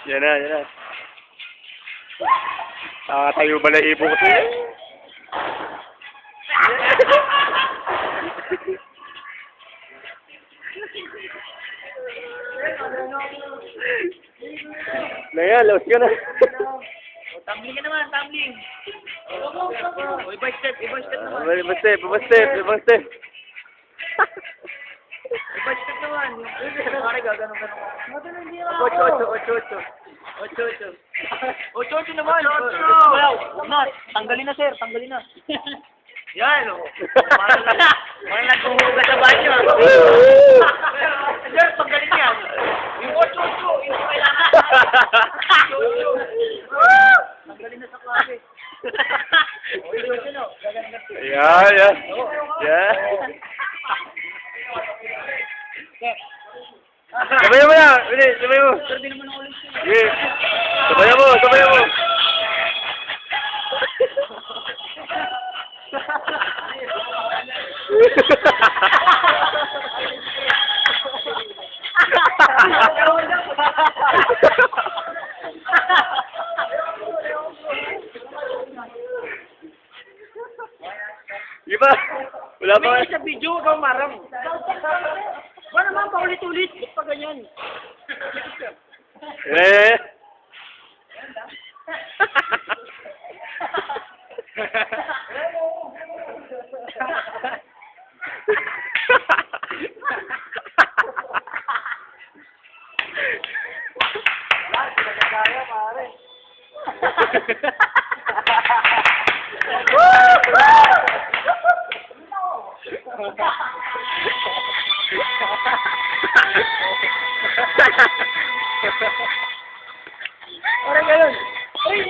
Yan na, yan na. Nakatayo ba na ibo ko ito? Naya, laos ka na. Tumbling ka naman, tumbling. Ibang step naman. Ibang step. Ibang step naman. Pare, gaganon ka naman. Ocho naman. Na, tanggalin na, sir. Tanggalin na. Yan, o. Parang naghuhugas sa banyo. Sir, tanggalin yan. Yung ocho. Yung kailangan. Tanggalin na sa klase. Ocho, no. Yan. Sabayan mo na! Sabayan mo! Sir, di naman ako ulit. Sige! Sabayan mo! Iba! Wala pa May sa video, ikaw marang. Ba naman, paulit-ulit. Ba't pa ganyan? Eh! Parang ganun. Ay,